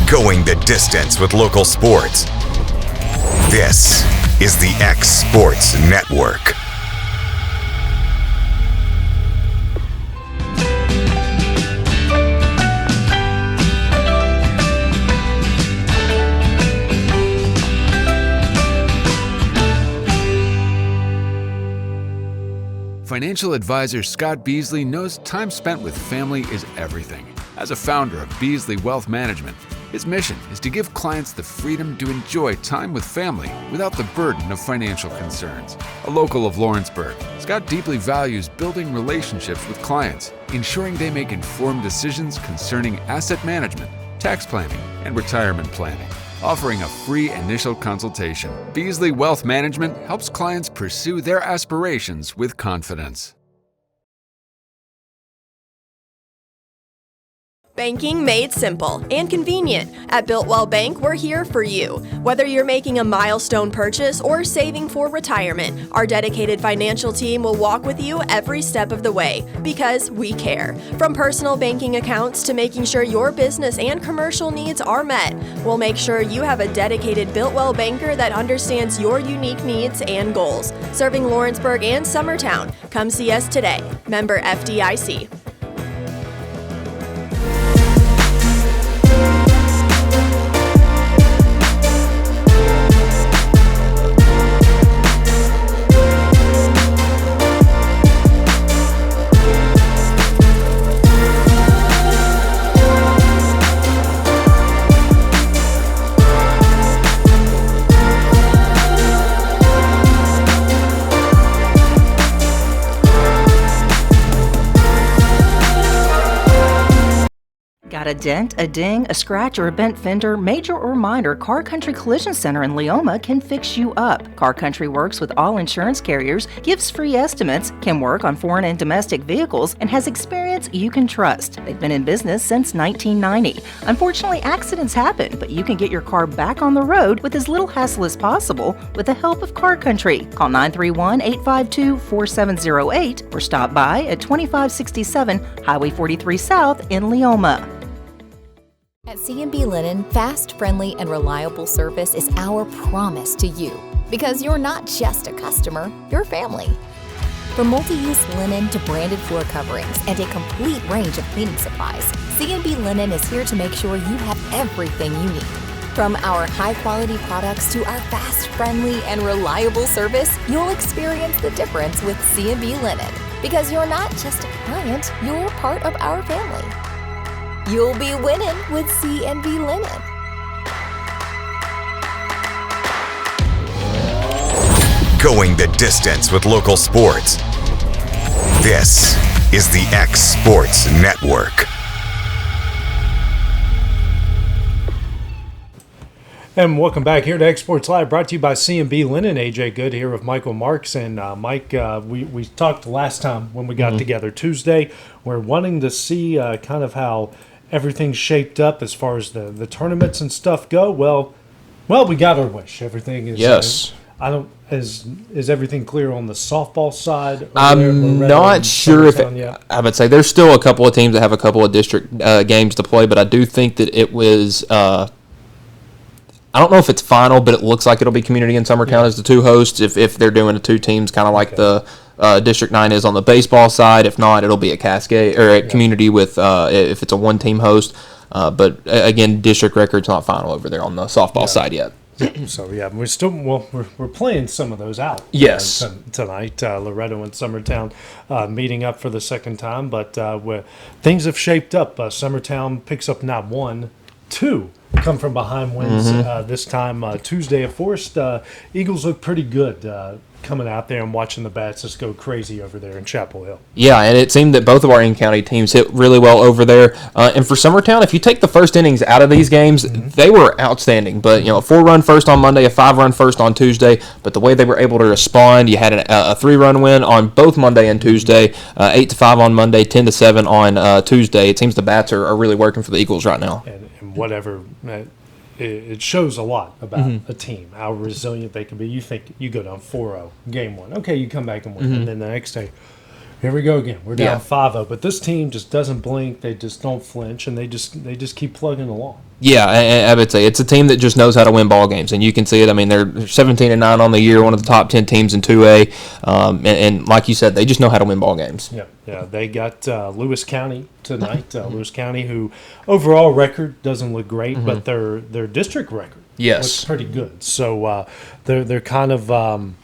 Going the distance with local sports. This is the X Sports Network. Financial advisor Scott Beasley knows time spent with family is everything. As a founder of Beasley Wealth Management, his mission is to give clients the freedom to enjoy time with family without the burden of financial concerns. A local of Lawrenceburg, Scott deeply values building relationships with clients, ensuring they make informed decisions concerning asset management, tax planning, and retirement planning. Offering a free initial consultation, Beasley Wealth Management helps clients pursue their aspirations with confidence. Banking made simple and convenient. At Builtwell Bank, we're here for you. Whether you're making a milestone purchase or saving for retirement, our dedicated financial team will walk with you every step of the way because we care. From personal banking accounts to making sure your business and commercial needs are met, we'll make sure you have a dedicated Builtwell banker that understands your unique needs and goals. Serving Lawrenceburg and Summertown. Come see us today. Member FDIC. Got a dent, a ding, a scratch, or a bent fender? Major or minor, Car Country Collision Center in Leoma can fix you up. Car Country works with all insurance carriers, gives free estimates, can work on foreign and domestic vehicles, and has experience you can trust. They've been in business since 1990. Unfortunately, accidents happen, but you can get your car back on the road with as little hassle as possible with the help of Car Country. Call 931-852-4708 or stop by at 2567 Highway 43 South in Leoma. At C&B Linen, fast, friendly, and reliable service is our promise to you. Because you're not just a customer, you're family. From multi-use linen to branded floor coverings and a complete range of cleaning supplies, C&B Linen is here to make sure you have everything you need. From our high-quality products to our fast, friendly, and reliable service, you'll experience the difference with C&B Linen. Because you're not just a client, you're part of our family. You'll be winning with C&B Linen. Going the distance with local sports. This is the X Sports Network. And welcome back here to X Sports Live, brought to you by C&B Linen. AJ Good here with Michael Marks. And Mike, we talked last time when we got together Tuesday. We're wanting to see kind of how everything's shaped up as far as the tournaments and stuff go. Well, we got our wish. Everything is yes. Is everything clear on the softball side? I'm not sure if I would say there's still a couple of teams that have a couple of district games to play, but I do think that it was. I don't know if it's final, but it looks like it'll be Community and Summertown as the two hosts. If they're doing the two teams, kind of like the District 9 is on the baseball side. If not, it'll be a Cascade or a Community with if it's a one-team host. But again, district record's not final over there on the softball side yet. So we're still we're playing some of those out. Yes, tonight Loretto and Summertown meeting up for the second time, but things have shaped up. Summertown picks up not one, two come from behind wins this time Tuesday at Forest. Eagles look pretty good coming out there and watching the bats just go crazy over there in Chapel Hill. Yeah, and it seemed that both of our in-county teams hit really well over there. And for Summertown, if you take the first innings out of these games, they were outstanding. But, a 4-run first on Monday, a 5-run first on Tuesday. But the way they were able to respond, you had a 3-run win on both Monday and Tuesday, 8-5 on Monday, 10-7 on Tuesday. It seems the bats are really working for the Eagles right now. And whatever it shows a lot about a team, how resilient they can be. You think you go down 4-0, game one. Okay, you come back and win. And then the next day, here we go again. We're down 5-0. But this team just doesn't blink. They just don't flinch, and they just keep plugging along. Yeah, I would say it's a team that just knows how to win ball games, and you can see it. I mean, they're 17-9 on the year, one of the top 10 teams in 2A, and like you said, they just know how to win ball games. Yeah. They got Lewis County tonight. Lewis County, who overall record doesn't look great, but their district record looks pretty good. So they're kind of.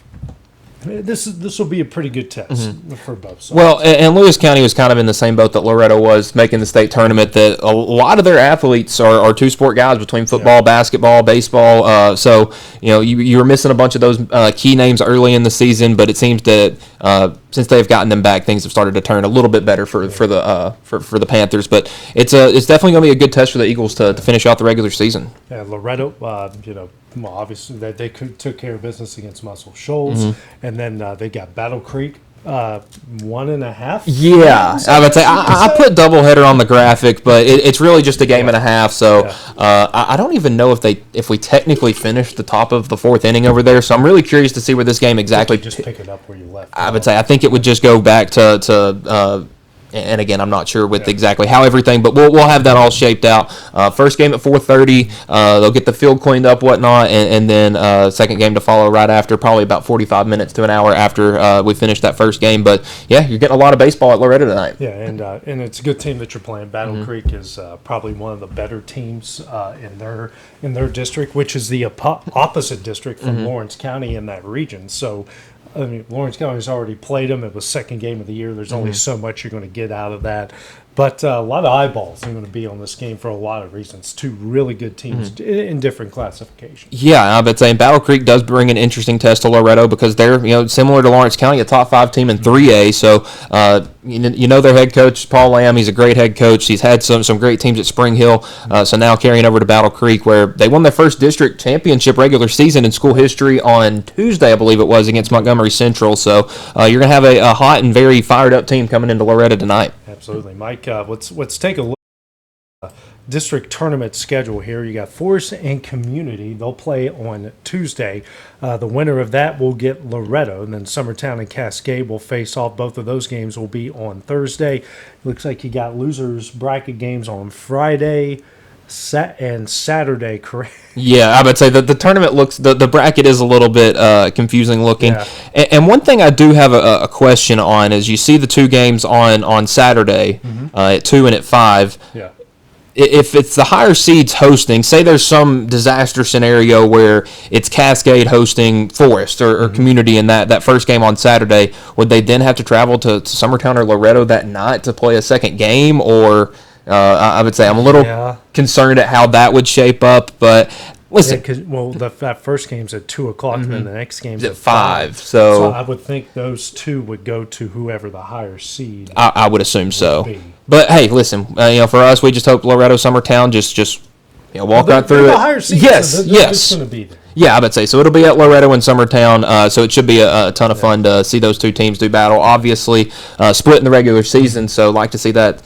This will be a pretty good test for both sides. Well, and Lewis County was kind of in the same boat that Loretto was, making the state tournament. That a lot of their athletes are two-sport guys between football, basketball, baseball. So you were missing a bunch of those key names early in the season, but it seems that since they've gotten them back, things have started to turn a little bit better for the Panthers. But it's definitely going to be a good test for the Eagles to finish out the regular season. Yeah, Loretto, well, obviously they took care of business against Muscle Shoals, and then they got Battle Creek 1.5. Yeah, I would say I put doubleheader on the graphic, but it's really just a game and a half. So I don't even know if we technically finished the top of the fourth inning over there. So I'm really curious to see where this game exactly. Just pick it up where you left. I would say I think it would just go back to and again, I'm not sure with exactly how everything, but we'll have that all shaped out. First game at 4:30, they'll get the field cleaned up, whatnot, and then second game to follow right after, probably about 45 minutes to an hour after we finish that first game. But yeah, you're getting a lot of baseball at Loretto tonight. Yeah, and it's a good team that you're playing. Battle Creek is probably one of the better teams in their district, which is the opposite district from Lawrence County in that region. So. I mean, Lawrence County's already played them. It was second game of the year. There's only so much you're going to get out of that. But a lot of eyeballs are going to be on this game for a lot of reasons. Two really good teams in different classifications. Yeah, I would say Battle Creek does bring an interesting test to Loretto because they're similar to Lawrence County, a top 5 team in 3A. So their head coach Paul Lamb. He's a great head coach. He's had some great teams at Spring Hill. So now carrying over to Battle Creek, where they won their first district championship regular season in school history on Tuesday, I believe it was, against Montgomery Central. So you're going to have a hot and very fired up team coming into Loretto tonight. Absolutely, Mike. Let's take a look at the district tournament schedule here. You got Forest and Community. They'll play on Tuesday. The winner of that will get Loretto, and then Summertown and Cascade will face off. Both of those games will be on Thursday. Looks like you got losers bracket games on Friday and Saturday, correct? Yeah, I would say that the tournament looks, the bracket is a little bit confusing looking. Yeah. And one thing I do have a question on is you see the two games on Saturday at 2 and at 5. Yeah. If it's the higher seeds hosting, say there's some disaster scenario where it's Cascade hosting Forest or Community in that first game on Saturday, would they then have to travel to Summertown or Loretto that night to play a second game? Or I would say I'm a little concerned at how that would shape up, but listen. That first game's at 2 o'clock, and then the next game's at 5. So I would think those two would go to whoever the higher seed. I would assume so. But hey, listen, for us, we just hope Loretto Summertown just walk right through it. The higher seed, yes. Just going to be there. Yeah, I would say so. It'll be at Loretto and Summertown, so it should be a ton of fun to see those two teams do battle. Obviously, split in the regular season, so like to see that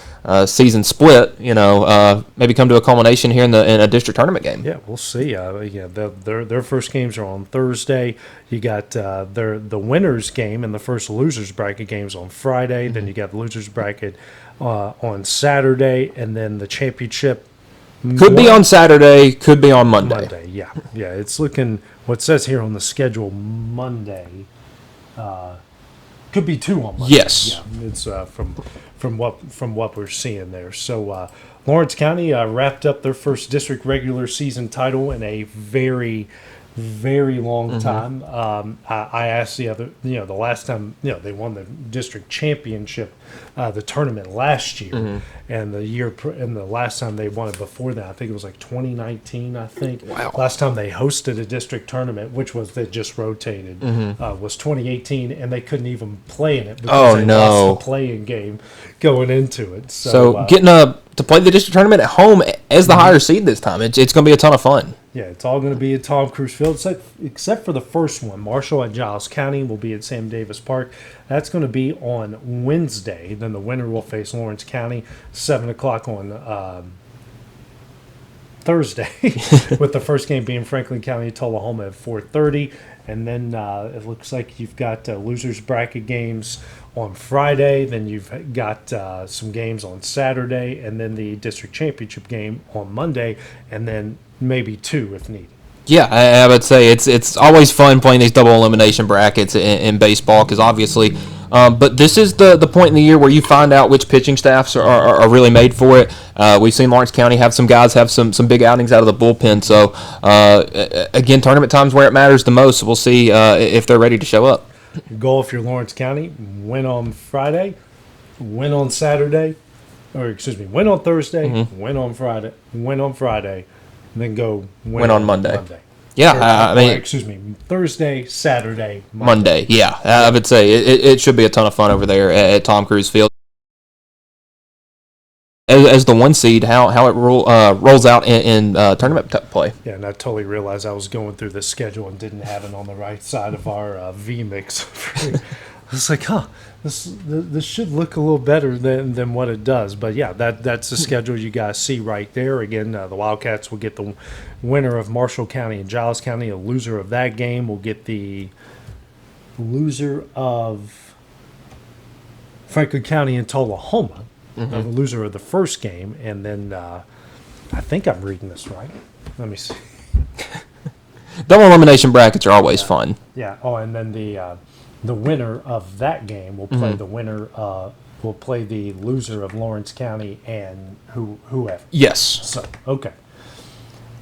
season split. Maybe come to a culmination here in a district tournament game. Yeah, we'll see. Their first games are on Thursday. You got the winners game and the first losers bracket games on Friday. Then you got the losers bracket on Saturday, and then the championship. Could be on Saturday, could be on Monday. Yeah. It's looking, what it says here on the schedule, Monday. Could be 2 on Monday. Yes. Yeah, it's from what we're seeing there. So Lawrence County wrapped up their first district regular season title in a very, very long time. I asked the last time, they won the district championship, the tournament last year, and the last time they won it before that, I think it was like 2019. I think. Wow. Last time they hosted a district tournament, which was they just rotated, was 2018, and they couldn't even play in it because they lost the playing game going into it. So getting to play the district tournament at home as the higher seed this time, it's going to be a ton of fun. Yeah, it's all going to be at Tom Cruise Field, except for the first one. Marshall and Giles County will be at Sam Davis Park. That's going to be on Wednesday. Then the winner will face Lawrence County, 7 o'clock on Thursday, with the first game being Franklin County, Tullahoma at 4:30. and then it looks like you've got losers bracket games on Friday. Then you've got some games on Saturday, and then the district championship game on Monday, and then maybe 2 if needed. Yeah, I would say it's always fun playing these double elimination brackets in baseball because obviously, but this is the point in the year where you find out which pitching staffs are really made for it. We've seen Lawrence County have some guys have some big outings out of the bullpen. So, again, tournament time's where it matters the most. So we'll see if they're ready to show up. Your goal if you're Lawrence County, win on Friday, win on Saturday, win on Thursday, win on Friday, and then go win on Monday. Yeah, Thursday, Saturday, Monday. Yeah, I would say it should be a ton of fun over there at Tom Cruise Field. As the 1 seed, how it rolls out in tournament play. Yeah, and I totally realized I was going through the schedule and didn't have it on the right side of our V mix. I was like, this should look a little better than what it does. But yeah, that's the schedule you guys see right there. Again, the Wildcats will get the winner of Marshall County and Giles County. A loser of that game will get the loser of Franklin County and Tullahoma. The loser of the first game, and then I think I'm reading this right. Let me see. Double elimination brackets are always fun. Yeah. Oh, and then the winner of that game will play the winner. Will play the loser of Lawrence County and whoever. Yes. So okay.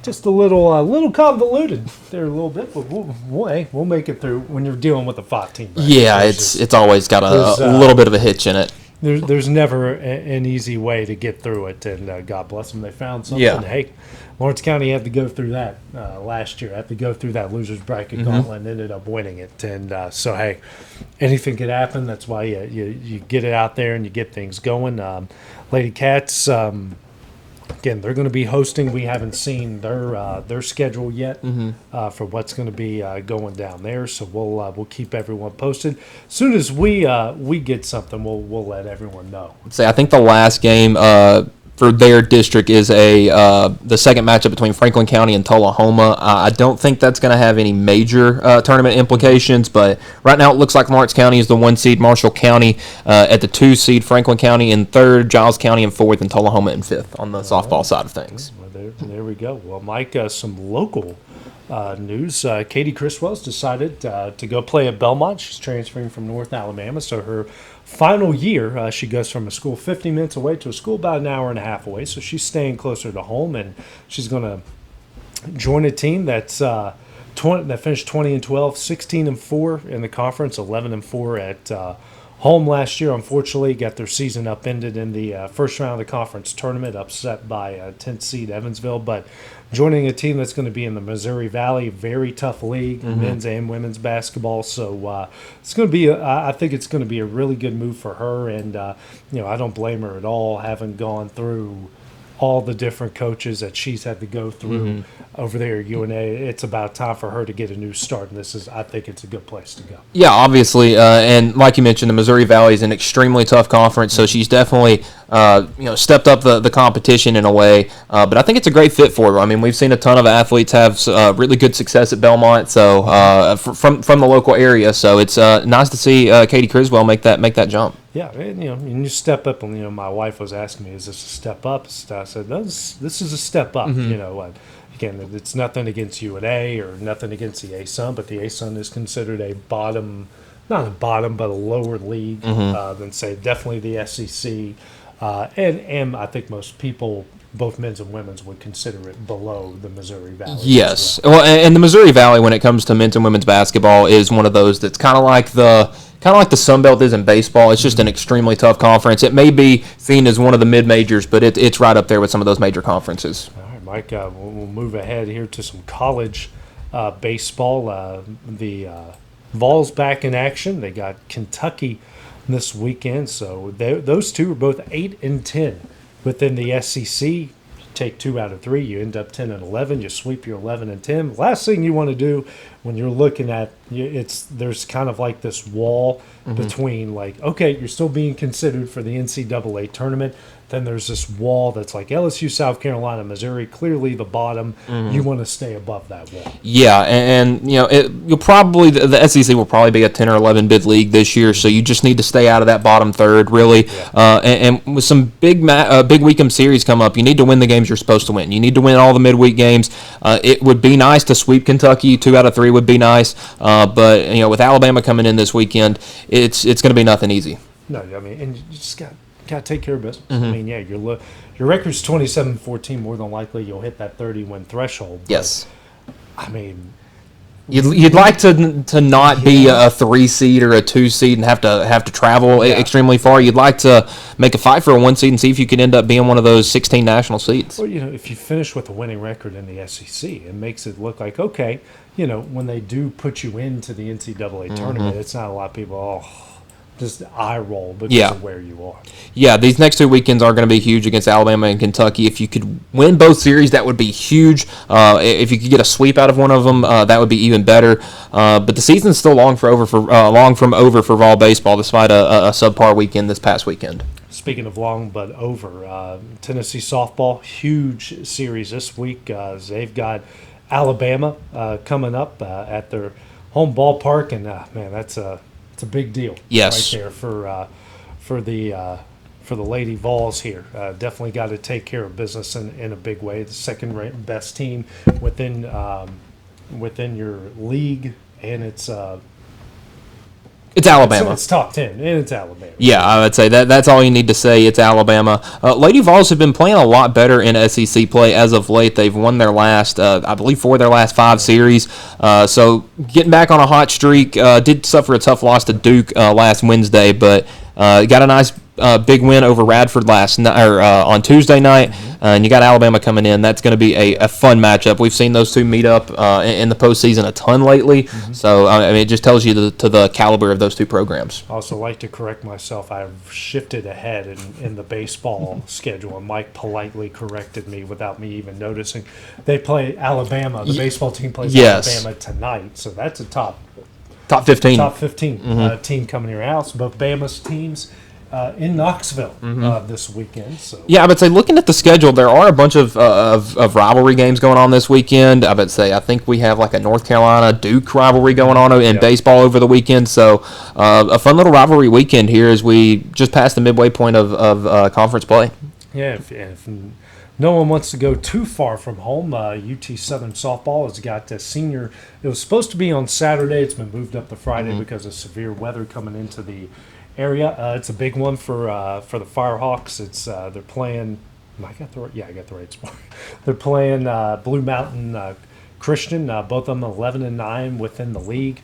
Just a little convoluted there a little bit, but we'll make it through when you're dealing with a 5-team bracket. Yeah, it's always got a little bit of a hitch in it. There's never an easy way to get through it, and God bless them, they found something. Yeah. Hey, Lawrence County had to go through that last year. Had to go through that losers bracket gauntlet and ended up winning it. And so, hey, anything could happen. That's why you get it out there and you get things going. Lady Cats, again, they're going to be hosting. We haven't seen their schedule yet for what's going to be going down there. So we'll keep everyone posted. As soon as we get something, we'll let everyone know. I think the last game for their district is the second matchup between Franklin County and Tullahoma. I don't think that's going to have any major tournament implications, but right now it looks like Lawrence County is the 1 seed, Marshall County at the 2 seed, Franklin County in 3rd, Giles County in 4th, and Tullahoma in 5th on the softball side of things. Well, there we go. Well, Mike, some local news. Katie Criswell's decided to go play at Belmont. She's transferring from North Alabama, so her final year, she goes from a school 50 minutes away to a school about an hour and a half away. So she's staying closer to home, and she's going to join a team that's that finished 20-12, 16-4 in the conference, 11-4 at home last year. Unfortunately, got their season upended in the first round of the conference tournament, upset by 10th seed Evansville. But joining a team that's going to be in the Missouri Valley, very tough league, men's and women's basketball. So it's going to be, I think it's going to be a really good move for her. And, I don't blame her at all, having gone through all the different coaches that she's had to go through over there at UNA. It's about time for her to get a new start, and I think it's a good place to go. Yeah, obviously, and like you mentioned, the Missouri Valley is an extremely tough conference, so she's definitely stepped up the competition in a way. But I think it's a great fit for her. I mean, we've seen a ton of athletes have really good success at Belmont, so from the local area. So it's nice to see Katie Criswell make that jump. Yeah, and you step up, and my wife was asking me, "Is this a step up?" I said, "This is a step up." Again, it's nothing against UNA or nothing against the ASUN, but the ASUN is considered a bottom, not a bottom, but a lower league than say definitely the SEC, and I think most people, both men's and women's, would consider it below the Missouri Valley. Yes, well, and the Missouri Valley, when it comes to men's and women's basketball, is one of those that's kind of like the Sun Belt is in baseball. It's just an extremely tough conference. It may be seen as one of the mid-majors, but it's right up there with some of those major conferences. All right, Mike, we'll move ahead here to some college baseball. The Vols back in action. They got Kentucky this weekend, so those two are both 8-10 within the SEC. Take 2 out of 3, you end up 10-11. You sweep your 11-10. Last thing you want to do when you're looking at there's kind of like this wall between, like, okay, you're still being considered for the NCAA tournament. then there's this wall that's like LSU, South Carolina, Missouri, clearly the bottom. You want to stay above that wall. Yeah, and you'll probably the SEC will probably be a 10 or 11 bid league this year, so you just need to stay out of that bottom third, really. Yeah. And with some big weekend series come up, you need to win the games you're supposed to win. You need to win all the midweek games. It would be nice to sweep Kentucky. 2 out of 3 would be nice, but with Alabama coming in this weekend, it's going to be nothing easy. No, I mean, and you just got to take care of business. I mean, yeah, your record's 27-14. More than likely, you'll hit that 30-win threshold. But, yes. I mean, you'd like to not be a 3 seed or a 2 seed and have to travel extremely far. You'd like to make a fight for a 1 seed and see if you can end up being one of those 16 national seeds. Well, if you finish with a winning record in the SEC, it makes it look like, okay, when they do put you into the NCAA tournament, it's not a lot of people, just eye roll because of where you are. Yeah, these next 2 weekends are going to be huge against Alabama and Kentucky. If you could win both series, that would be huge. If you could get a sweep out of one of them, that would be even better. But the season's still long from over for Vol baseball, despite a subpar weekend this past weekend. Speaking of long but over, Tennessee softball, huge series this week. They've got Alabama coming up at their home ballpark, and man, it's a big deal, yes, right there for the Lady Vols here. Definitely got to take care of business in a big way. The second best team within your league, and it's Alabama. It's top 10, and it's Alabama. Yeah, I would say that's all you need to say. It's Alabama. Lady Vols have been playing a lot better in SEC play as of late. They've won their last, I believe, 4 of their last 5 series. So getting back on a hot streak. Did suffer a tough loss to Duke last Wednesday, but got a nice big win over Radford on Tuesday night, and you got Alabama coming in. That's going to be a fun matchup. We've seen those two meet up in the postseason a ton lately, so I mean, it just tells you to the caliber of those two programs. I also like to correct myself. I've shifted ahead in the baseball schedule, and Mike politely corrected me without me even noticing. They play Alabama. The baseball team plays Alabama tonight, so that's a top 15 team coming here out. So both Bama's teams in Knoxville this weekend. So yeah, I would say looking at the schedule, there are a bunch of rivalry games going on this weekend. I think we have like a North Carolina Duke rivalry going on in baseball over the weekend. So a fun little rivalry weekend here as we just passed the midway point of conference play. Yeah, if no one wants to go too far from home, UT Southern softball has got a senior. It was supposed to be on Saturday. It's been moved up to Friday because of severe weather coming into the area. It's a big one for the Firehawks. It's they're playing. I got the right spot. They're playing Blue Mountain Christian. Both of them 11-9 within the league.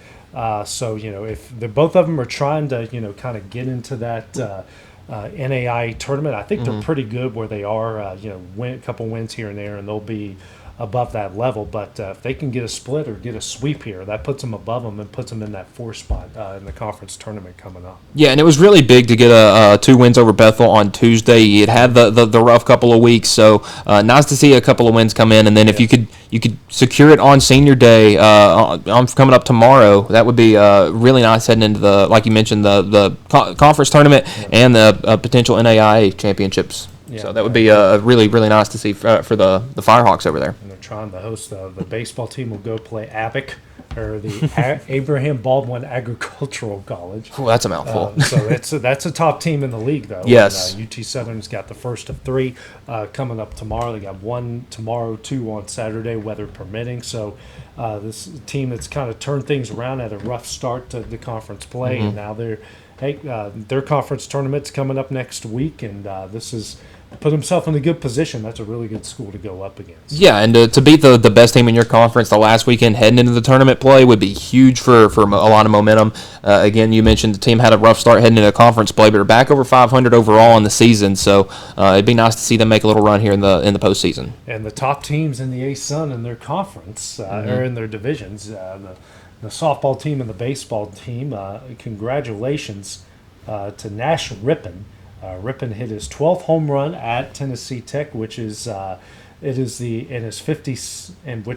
So if both of them are trying to kind of get into that NAI tournament, I think they're pretty good where they are. Win a couple wins here and there, and they'll be above that level. But if they can get a split or get a sweep here, that puts them above them and puts them in that 4 spot in the conference tournament coming up. Yeah, and it was really big to get 2 wins over Bethel on Tuesday. It had the rough couple of weeks, so nice to see a couple of wins come in. And then if you could secure it on Senior Day, coming up tomorrow, that would be really nice heading into the, like you mentioned, the conference tournament and the potential NAIA championships. Yeah, so that would be really, really nice to see for the Firehawks over there. And they're trying to host the baseball team will go play ABAC, or the Abraham Baldwin Agricultural College. Oh, that's a mouthful. So that's a top team in the league, though. Yes. And, UT Southern's got the first of 3 coming up tomorrow. They got 1 tomorrow, 2 on Saturday, weather permitting. So this team that's kind of turned things around at a rough start to the conference play, and now their conference tournament's coming up next week, and this is put himself in a good position. That's a really good school to go up against. Yeah, and to beat the best team in your conference the last weekend heading into the tournament play would be huge for a lot of momentum. Again, you mentioned the team had a rough start heading into conference play, but are back over 500 overall in the season, so it'd be nice to see them make a little run here in the postseason. And the top teams in the A-Sun in their conference, or in their divisions, the softball team and the baseball team, congratulations to Nash Rippon. Rippon hit his 12th home run at Tennessee Tech, which is which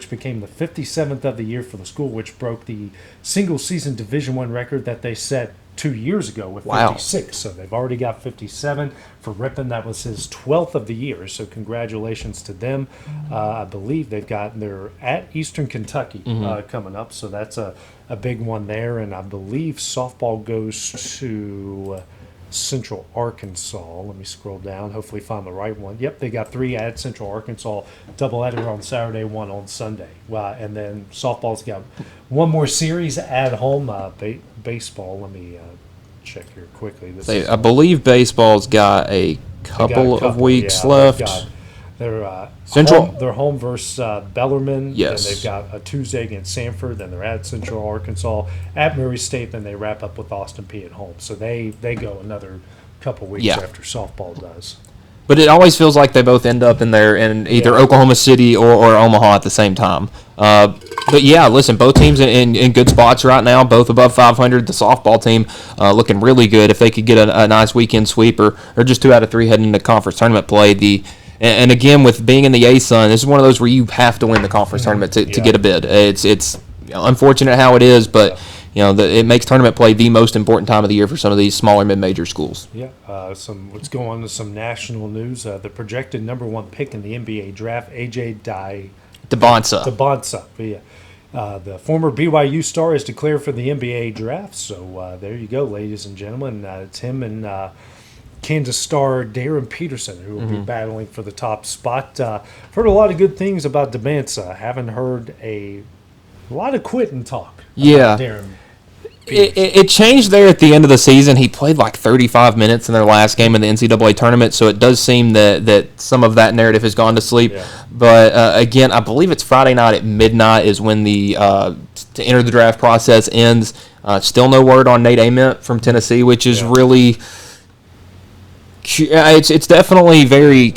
became the 57th of the year for the school, which broke the single season Division I record that they set 2 years ago with Wow. 56. So they've already got 57 for Rippon. That was his 12th of the year. So congratulations to them. I believe they're at Eastern Kentucky coming up. So that's a big one there. And I believe softball goes to Central Arkansas. Let me scroll down. Hopefully find the right one. Yep, they got 3 at Central Arkansas. Doubleheader on Saturday, 1 on Sunday. And then softball's got one more series at home. Baseball. Let me check here quickly. I believe baseball's got a couple of weeks left. They're Central. They're home versus Bellarmine. Yes. Then they've got a Tuesday against Sanford. Then they're at Central Arkansas, at Murray State. Then they wrap up with Austin Peay at home. So they go another couple weeks after softball does. But it always feels like they both end up in either Oklahoma City or Omaha at the same time. But yeah, listen, both teams in good spots right now, both above 500. The softball team looking really good. If they could get a nice weekend sweep or just 2 out of 3 heading into conference tournament play, and again, with being in the A-Sun, this is one of those where you have to win the conference tournament to get a bid. It's unfortunate how it is, but it makes tournament play the most important time of the year for some of these smaller mid-major schools. Yeah, let's go on to some national news. The projected number 1 pick in the NBA draft, AJ Debonsa. Yeah. The former BYU star is declared for the NBA draft. So there you go, ladies and gentlemen. It's him and Kansas star Darren Peterson, who will be battling for the top spot. Heard a lot of good things about Debonsa. Haven't heard a lot of quitting talk. Yeah. Darren. It changed there at the end of the season. He played like 35 minutes in their last game in the NCAA tournament, so it does seem that some of that narrative has gone to sleep. Yeah. But again, I believe it's Friday night at midnight is when the to enter the draft process ends. Still no word on Nate Ament from Tennessee, which is really it's definitely very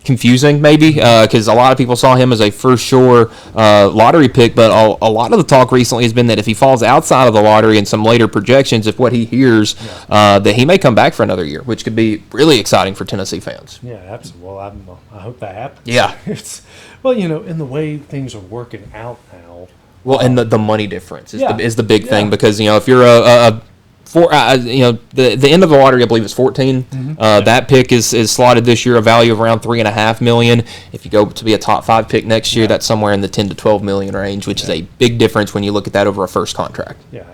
confusing maybe because a lot of people saw him as a for sure lottery pick, but a lot of the talk recently has been that if he falls outside of the lottery in some later projections, if what he hears, that he may come back for another year, which could be really exciting for Tennessee fans. Yeah, absolutely. Well, I hope that happens. Yeah. In the way things are working out now. Well, and the money difference is the big thing because if you're the end of the lottery, I believe, is 14. That pick is slotted this year, a value of around $3.5 million. If you go to be a top 5 pick next year, that's somewhere in the 10 to 12 million range, which is a big difference when you look at that over a first contract. Yeah,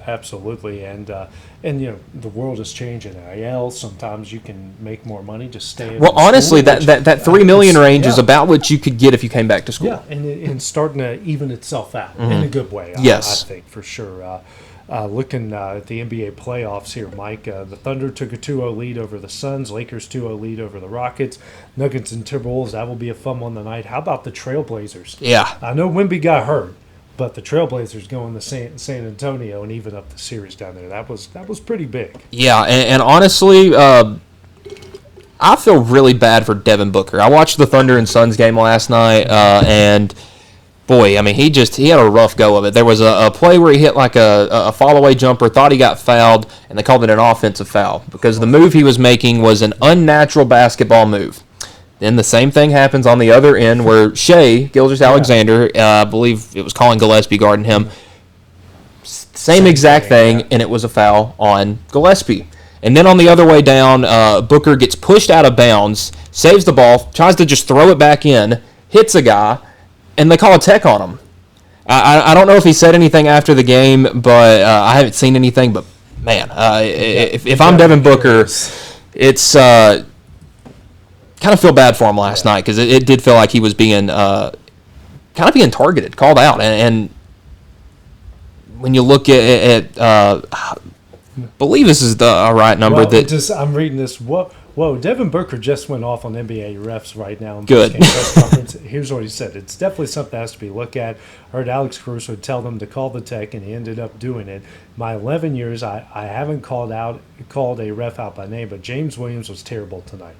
absolutely. And the world is changing. NIL, sometimes you can make more money just staying. Well, honestly, that $3 million range is about what you could get if you came back to school. Yeah, and starting to even itself out in a good way. Yes, I think for sure. Looking at the NBA playoffs here, Mike, the Thunder took a 2-0 lead over the Suns. Lakers 2-0 lead over the Rockets. Nuggets and Timberwolves, that will be a fun one tonight. How about the Trailblazers? Yeah. I know Wemby got hurt, but the Trailblazers going to San Antonio and even up the series down there. That was pretty big. Yeah, and honestly, I feel really bad for Devin Booker. I watched the Thunder and Suns game last night, and boy, I mean, he had a rough go of it. There was a play where he hit like a fall-away jumper, thought he got fouled, and they called it an offensive foul because the move he was making was an unnatural basketball move. Then the same thing happens on the other end where Shea Gilgeous-Alexander, I believe it was Colin Gillespie guarding him, same exact thing, and it was a foul on Gillespie. And then on the other way down, Booker gets pushed out of bounds, saves the ball, tries to just throw it back in, hits a guy, and they call a tech on him. I don't know if he said anything after the game, but I haven't seen anything. But, man, if I'm Devin Booker, it's kind of feel bad for him last night because it did feel like he was being kind of being targeted, called out. And when you look at I believe this is the right number. I'm reading this. Whoa, Devin Booker just went off on NBA refs right now in Good. press conference. Here's what he said. It's definitely something that has to be looked at. I heard Alex Caruso tell them to call the tech, and he ended up doing it. My 11 years, I haven't called a ref out by name, but James Williams was terrible tonight.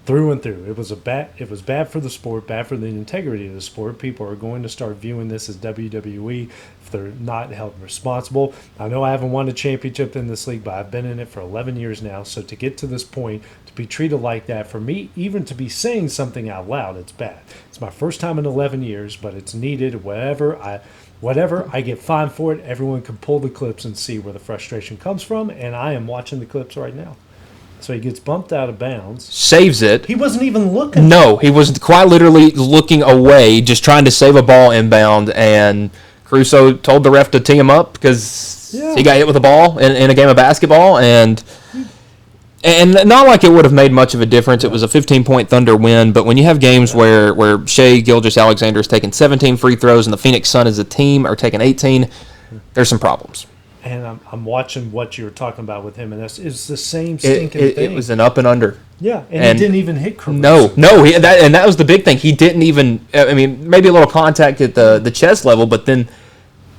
Through and through. It was bad for the sport, bad for the integrity of the sport. People are going to start viewing this as WWE if they're not held responsible. I know I haven't won a championship in this league, but I've been in it for 11 years now. So to get to this point, to be treated like that, for me, even to be saying something out loud, it's bad. It's my first time in 11 years, but it's needed. Whatever whatever. I get fined for it. Everyone can pull the clips and see where the frustration comes from, and I am watching the clips right now. So he gets bumped out of bounds. Saves it. He wasn't even looking. No, he was quite literally looking away, just trying to save a ball inbound, and Caruso told the ref to tee him up because he got hit with a ball in a game of basketball, and not like it would have made much of a difference. It was a 15-point Thunder win, but when you have games where Shai Gilgeous-Alexander is taking 17 free throws and the Phoenix Sun as a team are taking 18, there's some problems. And I'm watching what you were talking about with him, and it's the same stinking thing. It was an up and under. Yeah, and he didn't even hit Caruso. No, that was the big thing. He didn't even, I mean, maybe a little contact at the chest level, but then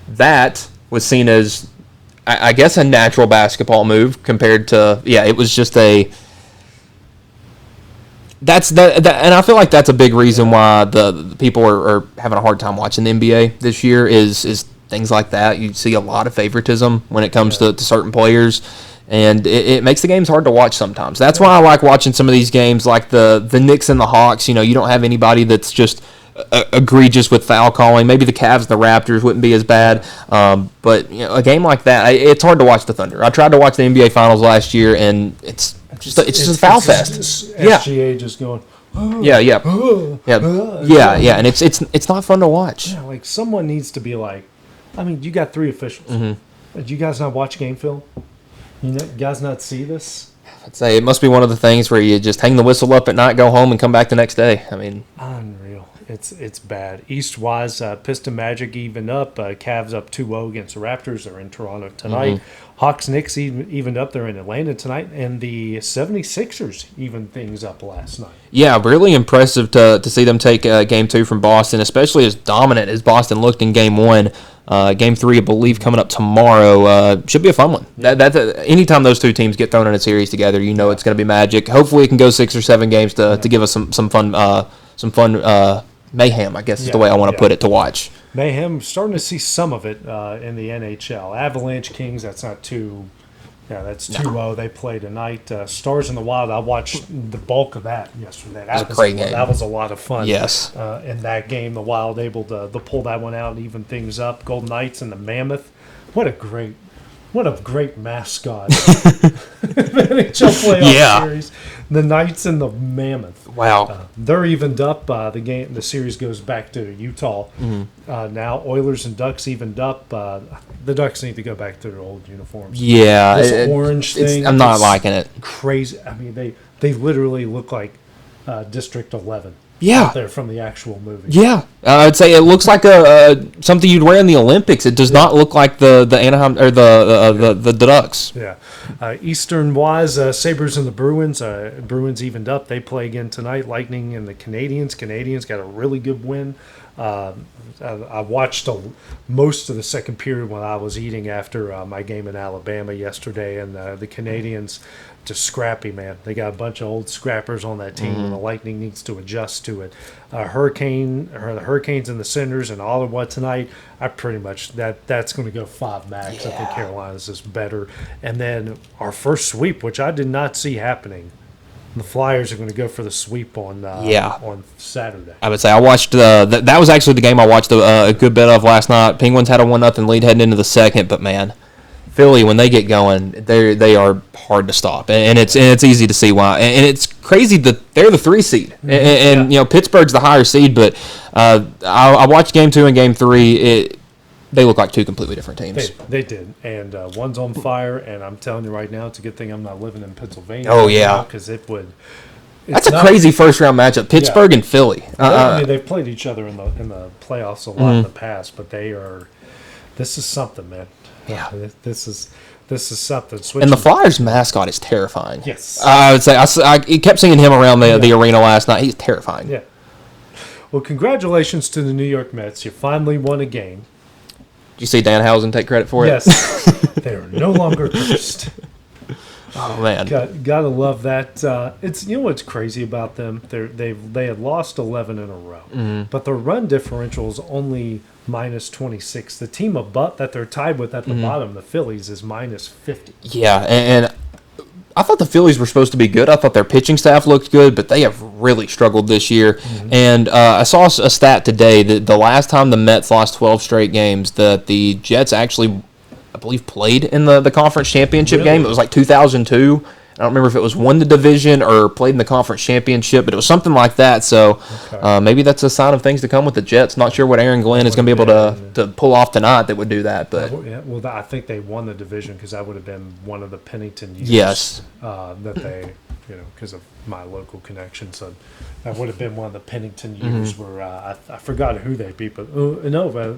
that was seen as, I guess, a natural basketball move compared to, it was just and I feel like that's a big reason why the people are having a hard time watching the NBA this year is things like that. You see a lot of favoritism when it comes to certain players, and it makes the games hard to watch sometimes. That's why I like watching some of these games like the Knicks and the Hawks. You know, you don't have anybody that's just egregious with foul calling. Maybe the Cavs and the Raptors wouldn't be as bad, but a game like that, it's hard to watch the Thunder. I tried to watch the NBA Finals last year, and it's just a foul fest. SGA just going. Yeah, and it's not fun to watch. Yeah, like someone needs to be like, I mean, you got 3 officials. Did you guys not watch game film? You guys not see this? I'd say it must be one of the things where you just hang the whistle up at night, go home, and come back the next day. I mean, unreal. It's bad. East-wise, Piston Magic evened up. Cavs up 2-0 against the Raptors. They're in Toronto tonight. Hawks Knicks evened up. They're in Atlanta tonight. And the 76ers evened things up last night. Yeah, really impressive to see them take Game 2 from Boston, especially as dominant as Boston looked in Game 1. Game 3, I believe, coming up tomorrow. Should be a fun one. Anytime those two teams get thrown in a series together, it's going to be magic. Hopefully it can go 6 or 7 games to give us some fun mayhem, I guess is the way I want to put it, to watch. Mayhem, starting to see some of it in the NHL. Avalanche Kings, that's not too... Yeah, that's 2-0. They play tonight. Stars in the Wild, I watched the bulk of that yesterday. That was a great game. That was a lot of fun. Yes. In that game, the Wild able to pull that one out and even things up. Golden Knights and the Mammoth. What a great mascot. NHL playoff series. The Knights and the Mammoth. Wow. They're evened up. The series goes back to Utah. Now Oilers and Ducks evened up. The Ducks need to go back to their old uniforms. Yeah. This orange thing. I'm not liking it. Crazy. I mean, they literally look like District 11. Yeah, out there from the actual movie. Yeah, I'd say it looks like something you'd wear in the Olympics. It does not look like the Anaheim or the Ducks. Yeah, Eastern wise, Sabres and the Bruins. Bruins evened up. They play again tonight. Lightning and the Canadians. Canadians got a really good win. I watched most of the second period when I was eating after my game in Alabama yesterday, and the Canadians. Just scrappy, man. They got a bunch of old scrappers on that team, and the Lightning needs to adjust to it. The Hurricanes and the Senators and Ottawa tonight. I pretty much that's going to go 5 max. Yeah. I think Carolina's is better. And then our first sweep, which I did not see happening. The Flyers are going to go for the sweep on Saturday. I would say I watched that was actually the game I watched a good bit of last night. Penguins had a 1-0 lead heading into the second, but man. Philly, when they get going, they are hard to stop, and it's easy to see why. And it's crazy that they're the 3 seed, and Pittsburgh's the higher seed. But I watched Game 2 and Game 3. They look like 2 completely different teams. They did, and one's on fire. And I'm telling you right now, it's a good thing I'm not living in Pennsylvania. Oh yeah, because it would. That's a crazy first round matchup. Pittsburgh and Philly. I mean, they've played each other in the playoffs a lot in the past, but they are. This is something, man. Yeah, this is something. And the Flyers mascot is terrifying. Yes, I would say I kept seeing him around the arena last night. He's terrifying. Yeah. Well, congratulations to the New York Mets. You finally won a game. Did you see Danhausen take credit for it? Yes, they are no longer cursed. Oh man, gotta love that. It's what's crazy about them. They had lost 11 in a row, but their run differential is only -26. The team above that they're tied with at the bottom, the Phillies, is -50. Yeah, and I thought the Phillies were supposed to be good. I thought their pitching staff looked good, but they have really struggled this year. And I saw a stat today that the last time the Mets lost 12 straight games, that the Jets actually, I believe, played in the conference championship game. It was like 2002. I don't remember if it was won the division or played in the conference championship, but it was something like that. So maybe that's a sign of things to come with the Jets. Not sure what Aaron Glenn is going to be able to pull off tonight that would do that. But well, I think they won the division because that would have been one of the Pennington years. Yes. That they, because of my local connection. So that would have been one of the Pennington years where I forgot who they beat, but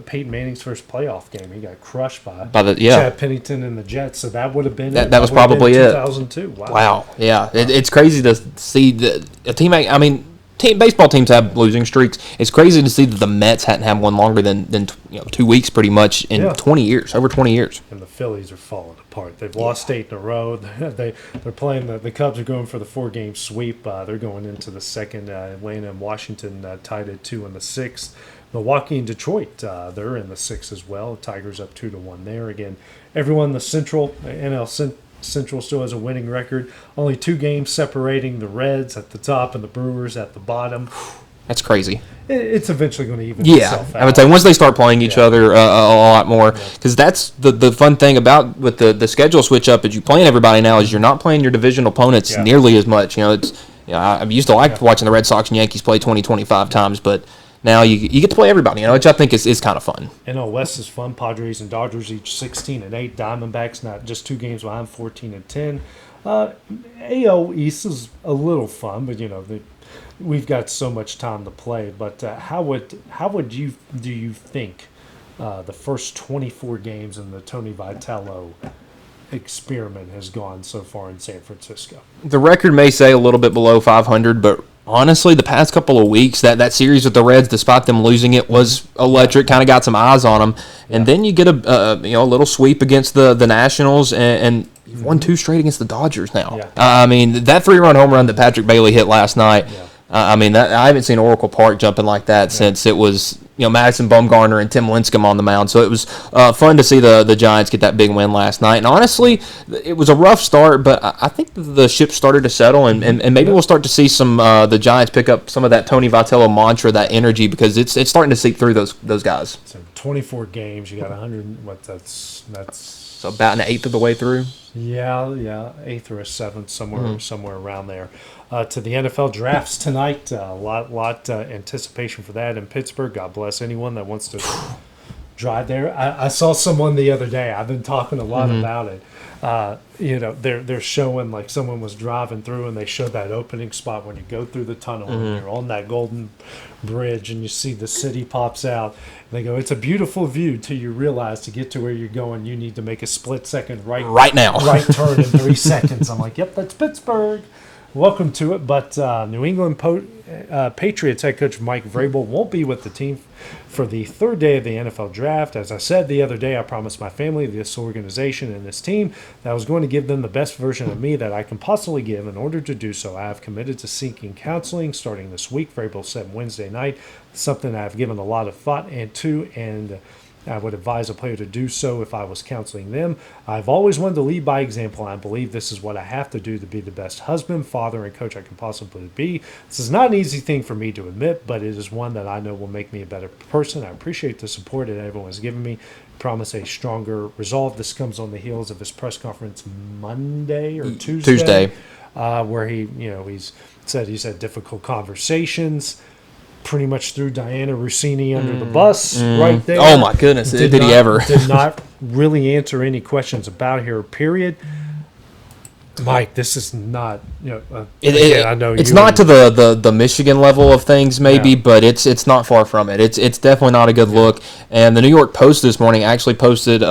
Peyton Manning's first playoff game, he got crushed by Chad Pennington and the Jets. So that would have been that was probably it. 2002. Wow. Yeah, it's crazy to see a team. I mean, baseball teams have losing streaks. It's crazy to see that the Mets hadn't had one longer than 2 weeks, pretty much in 20 years, over 20 years. And the Phillies are falling apart. They've lost 8 in a row. They're playing the Cubs are going for the 4-game sweep. They're going into the second. Atlanta and Washington tied at 2 in the 6th. Milwaukee and Detroit, they're in the 6th as well. Tigers up 2-1 there. Again, everyone in the Central, NL Central still has a winning record. Only 2 games separating the Reds at the top and the Brewers at the bottom. That's crazy. It's eventually going to even itself out. I would say once they start playing each other a lot more, because that's the fun thing about with the schedule switch up is you playing everybody now is you're not playing your divisional opponents nearly as much. I used to like watching the Red Sox and Yankees play 20-25 times, but now you get to play everybody, which I think is kind of fun. NL West is fun. Padres and Dodgers each 16-8. Diamondbacks not just 2 games behind, 14-10. AL East is a little fun, but we've got so much time to play. But how would you think the first 24 games in the Tony Vitello experiment has gone so far in San Francisco? The record may say a little bit below 500, but honestly, the past couple of weeks, that series with the Reds, despite them losing it, was electric. Kind of got some eyes on them, and then you get a little sweep against the Nationals, and you've won 2 straight against the Dodgers now. I mean, that 3-run home run that Patrick Bailey hit last night. I haven't seen Oracle Park jumping like that since it was Madison Bumgarner and Tim Lincecum on the mound. So it was fun to see the Giants get that big win last night. And honestly, it was a rough start, but I think the ship started to settle, and maybe we'll start to see some the Giants pick up some of that Tony Vitello mantra, that energy, because it's starting to seep through those guys. So 24 games, you got 100. That's so about an eighth of the way through. Yeah, eighth or a seventh, somewhere around there. To the NFL drafts tonight, a lot anticipation for that in Pittsburgh. God bless anyone that wants to drive there. I saw someone the other day. I've been talking a lot about it. They're showing like someone was driving through, and they showed that opening spot when you go through the tunnel and you're on that golden bridge and you see the city pops out. And they go, it's a beautiful view till you realize to get to where you're going, you need to make a split-second right turn in 3 seconds. I'm like, yep, that's Pittsburgh. Welcome to it. But New England Patriots head coach Mike Vrabel won't be with the team for the 3rd day of the NFL draft. As I said the other day, I promised my family, this organization, and this team that I was going to give them the best version of me that I can possibly give. In order to do so, I have committed to seeking counseling starting this week. Vrabel said Wednesday night, something I've given a lot of thought into, and I would advise a player to do so if I was counseling them. I've always wanted to lead by example, and I believe this is what I have to do to be the best husband, father, and coach I can possibly be. This is not an easy thing for me to admit, but it is one that I know will make me a better person. I appreciate the support that everyone has given me. Promise a stronger resolve. This comes on the heels of his press conference Monday or Tuesday. Where he's had difficult conversations. Pretty much threw Diana Rossini under the bus right there. Oh my goodness! Did he ever? Did not really answer any questions about her. Period. Mike, this is not. I know it's not to the Michigan level of things, maybe, but it's not far from it. It's definitely not a good look. And the New York Post this morning actually posted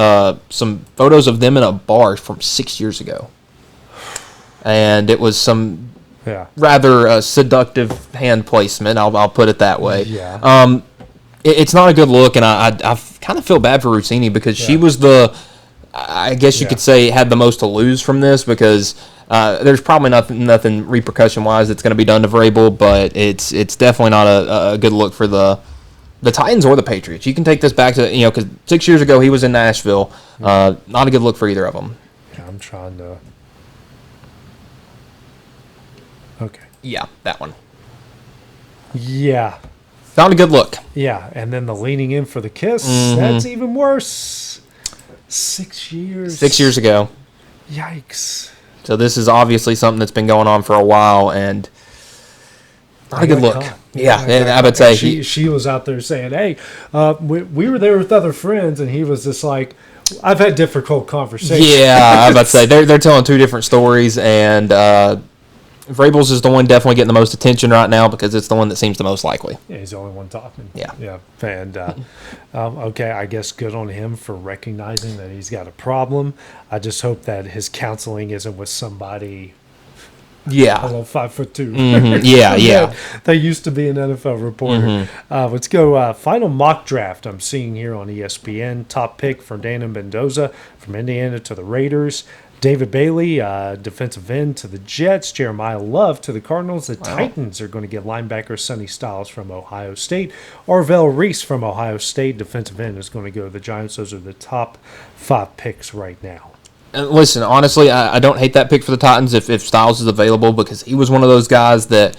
some photos of them in a bar from 6 years ago, and it was some. Rather seductive hand placement. I'll put it that way. It's not a good look, and I kind of feel bad for Rossini because she was I guess you could say, had the most to lose from this, because there's probably nothing repercussion-wise that's going to be done to Vrabel, but it's definitely not a good look for the Titans or the Patriots. You can take this back to, because 6 years ago he was in Nashville. Not a good look for either of them. Yeah, I'm trying to... Okay. Yeah, that one. Yeah. Found a good look. Yeah, and then the leaning in for the kiss, that's even worse. 6 years. 6 years ago. Yikes. So this is obviously something that's been going on for a while, and not a good look. Yeah, and I would say she was out there saying, "Hey, we were there with other friends," and he was just like, "I've had difficult conversations." Yeah, I would say they're telling two different stories, and Vrabel's is the one definitely getting the most attention right now because it's the one that seems the most likely. Yeah, he's the only one talking. Yeah. And okay, I guess good on him for recognizing that he's got a problem. I just hope that his counseling isn't with somebody. Yeah, 5'2". Yeah. They used to be an NFL reporter. Let's go. Final mock draft I'm seeing here on ESPN. Top pick Fernando Mendoza from Indiana to the Raiders. David Bailey, defensive end to the Jets. Jeremiah Love to the Cardinals. The Titans are going to get linebacker Sonny Styles from Ohio State. Arvell Reese from Ohio State, defensive end, is going to go to the Giants. Those are the top 5 picks right now. And listen, honestly, I don't hate that pick for the Titans if Styles is available because he was one of those guys that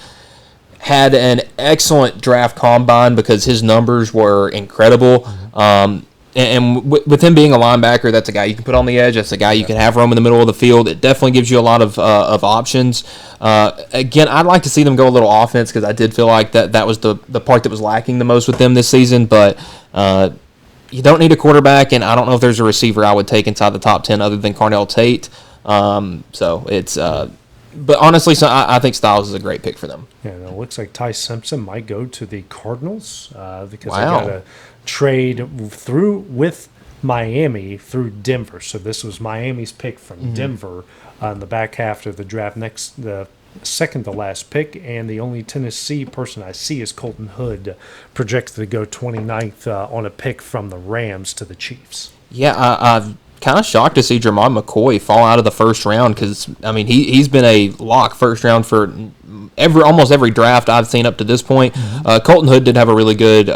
had an excellent draft combine because his numbers were incredible. And with him being a linebacker, that's a guy you can put on the edge. That's a guy you can have roam in the middle of the field. It definitely gives you a lot of options. Again, I'd like to see them go a little offense because I did feel like that was the part that was lacking the most with them this season. But you don't need a quarterback, and I don't know if there's a receiver I would take inside the top 10 other than Carnell Tate. So it's but honestly, I think Styles is a great pick for them. Yeah, it looks like Ty Simpson might go to the Cardinals because they Wow. got a trade through with Miami through Denver. So this was Miami's pick from Denver on the back half of the draft. The second to last pick, and the only Tennessee person I see is Colton Hood, projected to go 29th on a pick from the Rams to the Chiefs. Yeah, I'm kind of shocked to see Jermon McCoy fall out of the first round because, I mean, he's been a lock first round for almost every draft I've seen up to this point. Colton Hood did have a really good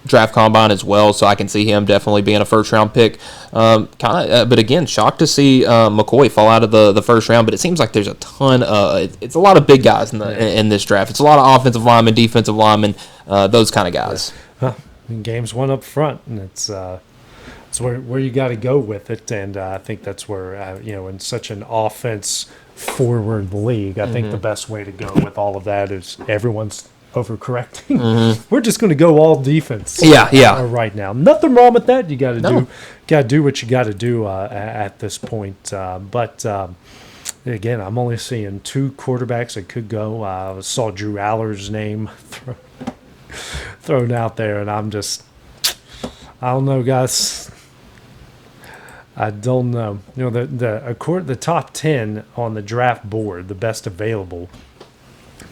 draft combine as well, so I can see him definitely being a first round pick. But again, shocked to see McCoy fall out of the first round. But it seems like there's a ton. It's a lot of big guys in this draft. It's a lot of offensive linemen, defensive linemen, those kind of guys. Game's one up front, and it's where you got to go with it. And I think that's where in such an offense forward league, I think the best way to go with all of that is everyone's overcorrecting. We're just going to go all defense. Right now, nothing wrong with that. You got to do what you got to do at this point. But again, I'm only seeing 2 quarterbacks that could go. I saw Drew Aller's name thrown out there, and I don't know, guys. I don't know. The top 10 on the draft board, the best available,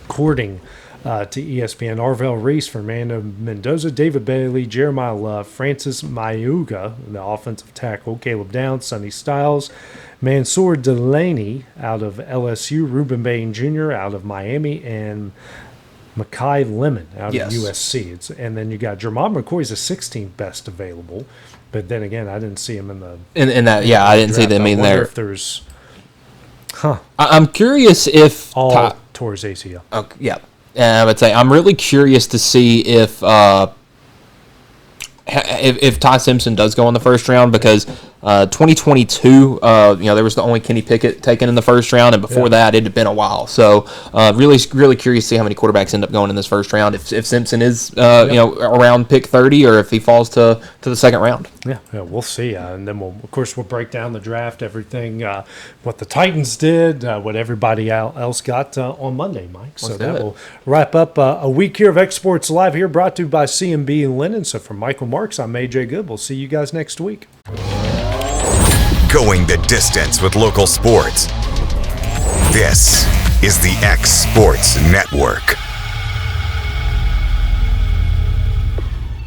according to ESPN, Arvell Reese, Fernando Mendoza, David Bailey, Jeremiah Love, Francis Mayuga, the offensive tackle, Caleb Downs, Sonny Styles, Mansour Delaney out of LSU, Ruben Bain Jr. out of Miami, and Mekhi Lemon out of USC. And then you got Jermon McCoy's the 16th best available, but then again, I didn't see him in the I didn't see them in there. If there's, I'm curious if tore his ACL. Okay, yeah. I would say I'm really curious to see if Ty Simpson does go in the first round because 2022, there was the only Kenny Pickett taken in the first round, and before that, it had been a while. So really curious to see how many quarterbacks end up going in this first round. If Simpson is around pick 30, or if he falls to the second round. Yeah, we'll see. And then we'll break down the draft, everything, what the Titans did, what everybody else got on Monday, Mike. So that will wrap up a week here of X Sports Live here, brought to you by C&B Linen. So from Michael Marks, I'm AJ Good. We'll see you guys next week. Going the distance with local sports. This is the X Sports Network.